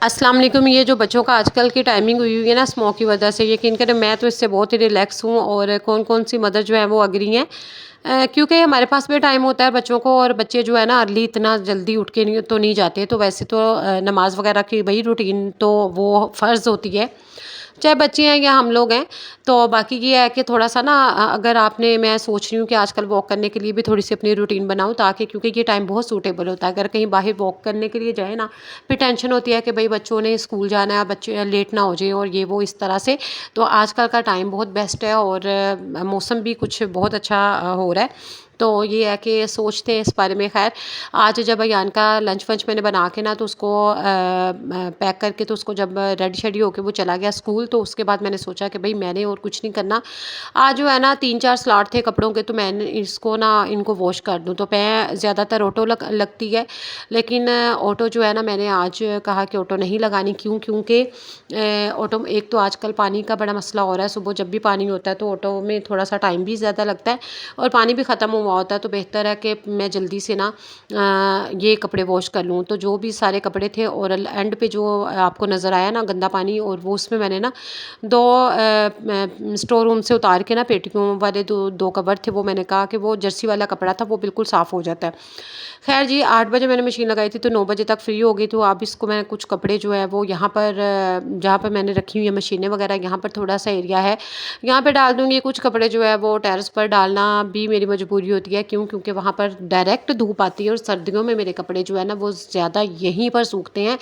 अस्सलाम वालेकुम। ये जो बच्चों का आजकल की टाइमिंग हुई हुई है ना स्मोक की वजह से, यकीन करें मैं तो इससे बहुत ही रिलैक्स हूँ। और कौन कौन सी मदर जो है वो अग्री हैं, क्योंकि हमारे पास भी टाइम होता है बच्चों को, और बच्चे जो है ना अर्ली इतना जल्दी उठ के नहीं जाते। तो वैसे तो नमाज वगैरह की भाई रूटीन तो वो फ़र्ज़ होती है, चाहे बच्चे हैं या हम लोग हैं। तो बाकी ये है कि थोड़ा सा ना अगर आपने, मैं सोच रही हूँ कि आजकल वॉक करने के लिए भी थोड़ी सी अपनी रूटीन बनाऊँ, ताकि क्योंकि ये टाइम बहुत सूटेबल होता है। अगर कहीं बाहर वॉक करने के लिए जाए ना, फिर टेंशन होती है कि भाई बच्चों ने स्कूल जाना है, बच्चे लेट ना हो जाए और ये वो इस तरह से। तो आजकल का टाइम बहुत बेस्ट है, और मौसम भी कुछ बहुत अच्छा हो रहा है। तो ये है कि सोचते हैं इस बारे में। खैर, आज जब अयान का लंच वंच मैंने बना के ना, तो उसको पैक करके, तो उसको जब रेडी शेडी होके वो चला गया स्कूल, तो उसके बाद मैंने सोचा कि भाई मैंने और कुछ नहीं करना। आज जो है ना 3-4 स्लॉट थे कपड़ों के, तो मैंने इसको ना इनको वॉश कर दूँ। तो मैं ज़्यादातर ऑटो लगती है, लेकिन ऑटो जो है ना मैंने आज कहा कि ऑटो नहीं लगानी। क्योंकि ऑटो, एक तो आजकल पानी का बड़ा मसला हो रहा है, सुबह जब भी पानी होता है तो ऑटो में थोड़ा सा टाइम भी ज़्यादा लगता है, और पानी भी ख़त्म हुआ होता है। तो बेहतर है कि मैं जल्दी से ना ये कपड़े वॉश कर लूँ। तो जो भी सारे कपड़े थे, और एंड पे जो आपको नज़र आया ना गंदा पानी, और वो उसमें मैंने ना दो स्टोर रूम से उतार के ना पेटियों वाले दो दो कवर थे, वो मैंने कहा कि वो जर्सी वाला कपड़ा था, वो बिल्कुल साफ़ हो जाता है। खैर जी, 8 बजे मैंने मशीन लगाई थी, तो 9 बजे तक फ्री हो गई। तो अब इसको मैं कुछ कपड़े जो है वो यहाँ पर जहाँ पर मैंने रखी हुई है मशीनें वगैरह, यहाँ पर थोड़ा सा एरिया है, यहाँ पे डाल दूँगी। कुछ कपड़े जो है वो टेरेस पर डालना भी मेरी मजबूरी होती है। क्योंकि वहाँ पर डायरेक्ट धूप आती है, और सर्दियों में मेरे कपड़े जो है ना वो ज़्यादा यहीं पर सूखते हैं।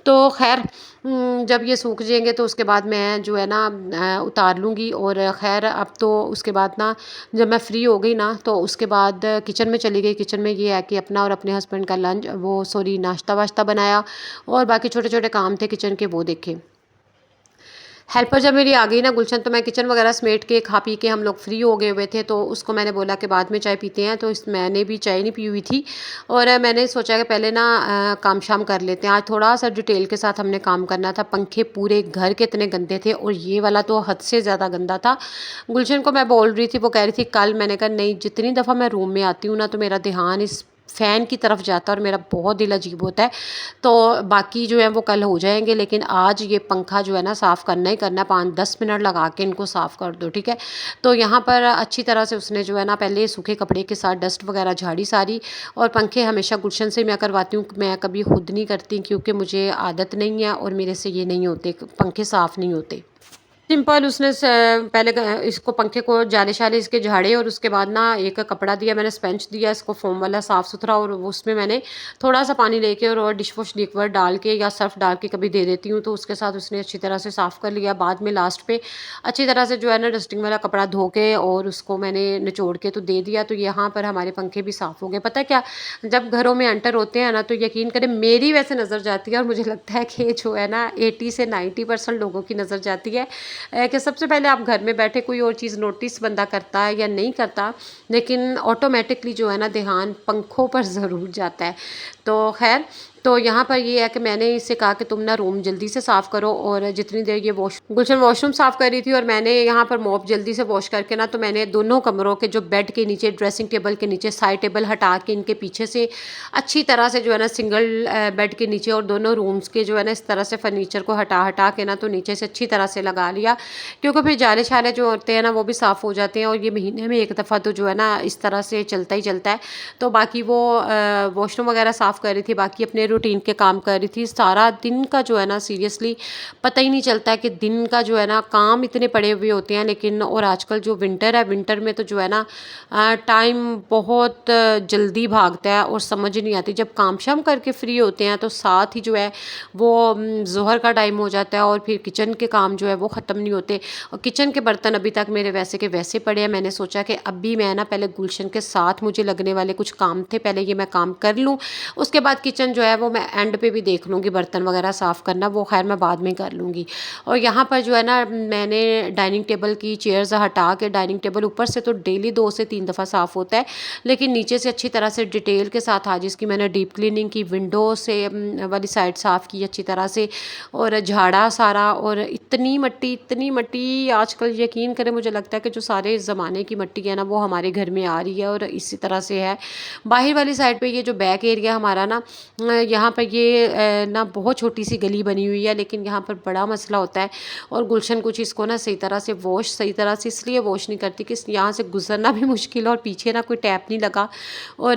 तो खैर, जब ये सूख जाएंगे तो उसके बाद मैं जो है ना उतार लूँगी। और खैर, अब तो उसके बाद ना, जब मैं फ्री हो गई ना, तो उसके बाद किचन में चली गई। किचन में ये है कि अपना और अपने हस्बैंड का लंच, वो सॉरी नाश्ता वाश्ता बनाया, और बाकी छोटे छोटे काम थे किचन के, वो देखे। हेल्पर जब मेरी आ गई ना गुलशन, तो मैं किचन वगैरह समेट के खा पी के हम लोग फ्री हो गए हुए थे। तो उसको मैंने बोला कि बाद में चाय पीते हैं। तो मैंने भी चाय नहीं पी हुई थी, और मैंने सोचा कि पहले ना काम शाम कर लेते हैं। आज थोड़ा सा डिटेल के साथ हमने काम करना था। पंखे पूरे घर के इतने गंदे थे, और ये वाला तो हद से ज़्यादा गंदा था। गुलशन को मैं बोल रही थी, वो कह रही थी कल। मैंने कहा नहीं, जितनी दफ़ा मैं रूम में आती हूँ ना, तो मेरा ध्यान इस फ़ैन की तरफ जाता है, और मेरा बहुत दिल अजीब होता है। तो बाकी जो है वो कल हो जाएंगे, लेकिन आज ये पंखा जो है ना साफ़ करना ही करना है। 5-10 मिनट लगा के इनको साफ़ कर दो, ठीक है। तो यहाँ पर अच्छी तरह से उसने जो है ना पहले सूखे कपड़े के साथ डस्ट वगैरह झाड़ी सारी। और पंखे हमेशा गुलशन से मैं करवाती हूँ, मैं कभी खुद नहीं करती, क्योंकि मुझे आदत नहीं है, और मेरे से ये नहीं होते, पंखे साफ़ नहीं होते। सिंपल उसने पहले इसको पंखे को जाले शाले इसके झाड़े, और उसके बाद ना एक कपड़ा दिया मैंने, स्पंज दिया इसको फोम वाला साफ़ सुथरा, और उसमें मैंने थोड़ा सा पानी लेके और डिश वॉश लिक्विड डाल के या सर्फ डाल के कभी दे देती हूँ। तो उसके साथ उसने अच्छी तरह से साफ़ कर लिया। बाद में लास्ट पे अच्छी तरह से जो है ना डस्टिंग वाला कपड़ा धो के, और उसको मैंने निचोड़ के तो दे दिया। तो यहाँ पर हमारे पंखे भी साफ़ हो गए। पता है क्या, जब घरों में एंटर होते हैं ना, तो यकीन करें मेरी वैसे नज़र जाती है, और मुझे लगता है कि जो है ना 80 से 90% लोगों की नज़र जाती है, कि सबसे पहले आप घर में बैठे कोई और चीज़ नोटिस बंदा करता है या नहीं करता, लेकिन ऑटोमेटिकली जो है ना ध्यान पंखों पर ज़रूर जाता है। तो खैर, तो यहाँ पर ये है कि मैंने इससे कहा कि तुम ना रूम जल्दी से साफ़ करो। और जितनी देर ये गुलशन वॉशरूम साफ़ कर रही थी, और मैंने यहाँ पर मॉप जल्दी से वॉश करके ना, तो मैंने दोनों कमरों के जो बेड के नीचे, ड्रेसिंग टेबल के नीचे, साइड टेबल हटा के इनके पीछे से अच्छी तरह से जो है ना सिंगल बेड के नीचे, और दोनों रूम्स के जो है ना इस तरह से फर्नीचर को हटा हटा के ना, तो नीचे से अच्छी तरह से लगा लिया। क्योंकि फिर जाले शाले जो होते हैं ना वो भी साफ़ हो जाते हैं, और ये महीने में एक दफ़ा तो जो है ना इस तरह से चलता ही चलता है। तो बाकी वो वॉशरूम वगैरह साफ़ कर रही थी, बाकी अपने रूटीन के काम कर रही थी। सारा दिन का जो है ना सीरियसली पता ही नहीं चलता है कि दिन का जो है ना काम इतने पड़े हुए होते हैं। लेकिन और आजकल जो विंटर है, विंटर में तो जो है ना टाइम बहुत जल्दी भागता है, और समझ नहीं आती। जब काम शाम करके फ्री होते हैं, तो साथ ही जो है वो ज़ोहर का टाइम हो जाता है, और फिर किचन के काम जो है वो ख़त्म नहीं होते। और किचन के बर्तन अभी तक मेरे वैसे के वैसे पड़े हैं। मैंने सोचा कि अभी मैं ना पहले गुलशन के साथ मुझे लगने वाले कुछ काम थे, पहले ये मैं काम कर लूँ, उसके बाद किचन जो है वो मैं एंड पे भी देख लूँगी। बर्तन वगैरह साफ़ करना वो खैर मैं बाद में कर लूँगी। और यहाँ पर जो है ना मैंने डाइनिंग टेबल की चेयर्स हटा के, डाइनिंग टेबल ऊपर से तो डेली 2 से 3 दफ़ा साफ़ होता है, लेकिन नीचे से अच्छी तरह से डिटेल के साथ आज इसकी मैंने डीप क्लीनिंग की, विंडो से वाली साइड साफ़ की अच्छी तरह से, और झाड़ा सारा। और इतनी मट्टी आजकल, यकीन करें मुझे लगता है कि जो सारे ज़माने की मट्टी है ना वो हमारे घर में आ रही है, और इसी तरह से है। बाहर वाली साइड पे ये जो बैक एरिया हमारा ना, यहाँ पर ये ना बहुत छोटी सी गली बनी हुई है, लेकिन यहाँ पर बड़ा मसला होता है। और गुलशन कुछ इसको ना सही तरह से इसलिए वॉश नहीं करती कि यहाँ से गुजरना भी मुश्किल है, और पीछे ना कोई टैप नहीं लगा, और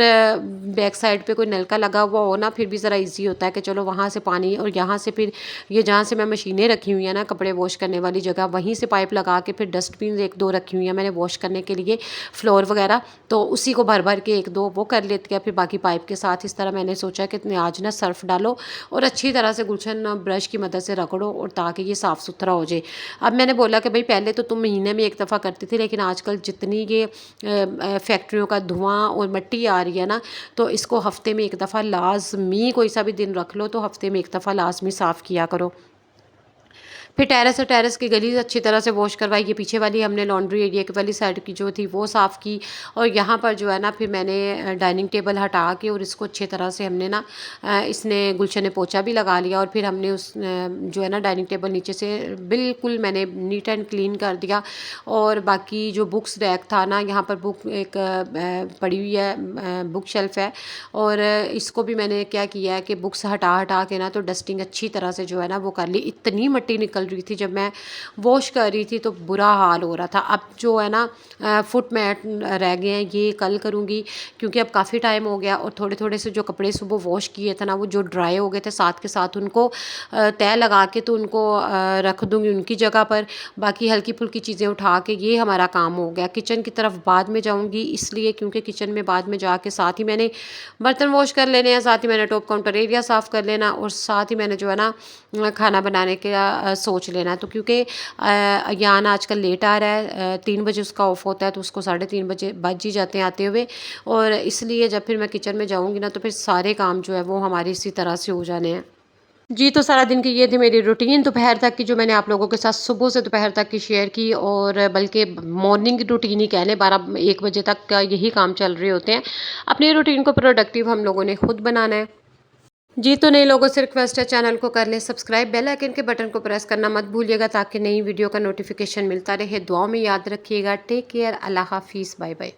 बैक साइड पे कोई नलका लगा हुआ हो ना, फिर भी ज़रा इजी होता है कि चलो वहाँ से पानी, और यहाँ से फिर ये जहाँ से मैं मशीनें रखी हुई हैं ना कपड़े वॉश करने वाली जगह, वहीं से पाइप लगा के फिर डस्टबिन 1-2 रखी हुई हैं मैंने वॉश करने के लिए, फ्लोर वगैरह, तो उसी को भर भर के 1-2 वो कर लेती है, फिर बाकी पाइप के साथ। इस तरह मैंने सोचा कि आज ना सर्फ डालो और अच्छी तरह से गुलशन ब्रश की मदद से रगड़ो, और ताकि ये साफ़ सुथरा हो जाए। अब मैंने बोला कि भाई पहले तो तुम महीने में 1 दफ़ा करती थी, लेकिन आजकल जितनी ये फैक्ट्रियों का धुआं और मिट्टी आ रही है ना, तो इसको हफ्ते में 1 दफ़ा लाजमी, कोई सा भी दिन रख लो तो हफ्ते में 1 दफ़ा लाजमी साफ़ किया करो। फिर टेरेस की गली अच्छी तरह से वॉश करवाई। ये पीछे वाली हमने लॉन्ड्री एरिया की वाली साइड की जो थी वो साफ़ की, और यहाँ पर जो है ना फिर मैंने डाइनिंग टेबल हटा के और इसको अच्छी तरह से हमने ना इसने गुलशन ने पोछा भी लगा लिया, और फिर हमने उस जो है ना डाइनिंग टेबल नीचे से बिल्कुल मैंने नीट एंड क्लीन कर दिया। और बाकी जो बुक्स रैक था ना, यहाँ पर बुक एक पड़ी हुई है, बुक शेल्फ है, और इसको भी मैंने क्या किया है कि बुक्स हटा हटा के ना तो डस्टिंग अच्छी तरह से जो है ना वो कर ली। इतनी मिट्टी निकल रही थी जब मैं वॉश कर रही थी तो बुरा हाल हो रहा था। अब जो है ना फुट मैट रह गए हैं, ये कल करूँगी, क्योंकि अब काफ़ी टाइम हो गया, और थोड़े थोड़े से जो कपड़े सुबह वॉश किए थे ना वो जो ड्राई हो गए थे, साथ के साथ उनको तय लगा के तो उनको रख दूँगी उनकी जगह पर। बाकी हल्की फुल्की चीज़ें उठा के ये हमारा काम हो गया। किचन की तरफ बाद में जाऊँगी, इसलिए क्योंकि किचन में बाद में जाके साथ ही मैंने बर्तन वॉश कर लेने हैं, साथ ही मैंने टॉप काउंटर एरिया साफ़ कर लेना, और साथ ही मैंने जो है ना खाना बनाने का सोच लेना है। तो क्योंकि यान आजकल लेट आ रहा है, 3 बजे उसका ऑफ होता है, तो उसको 3:30 बजे बज ही जाते हैं आते हुए, और इसलिए जब फिर मैं किचन में जाऊँगी ना तो फिर सारे काम जो है वो हमारे इसी तरह से हो जाने हैं। जी, तो सारा दिन की ये थी मेरी रूटीन दोपहर तक की, जो मैंने आप लोगों के साथ सुबह से दोपहर तक की शेयर की, और बल्कि मॉर्निंग रूटीन ही कह लें, 12-1 बजे तक का यही काम चल रहे होते हैं। अपनी रूटीन को प्रोडक्टिव हम लोगों ने खुद बनाना है। जी, तो नए लोगों से रिक्वेस्ट है, चैनल को कर लें सब्सक्राइब, बेल आइकन के बटन को प्रेस करना मत भूलिएगा, ताकि नई वीडियो का नोटिफिकेशन मिलता रहे। दुआओं में याद रखिएगा। टेक केयर, अल्लाह हाफिज़, बाय बाय।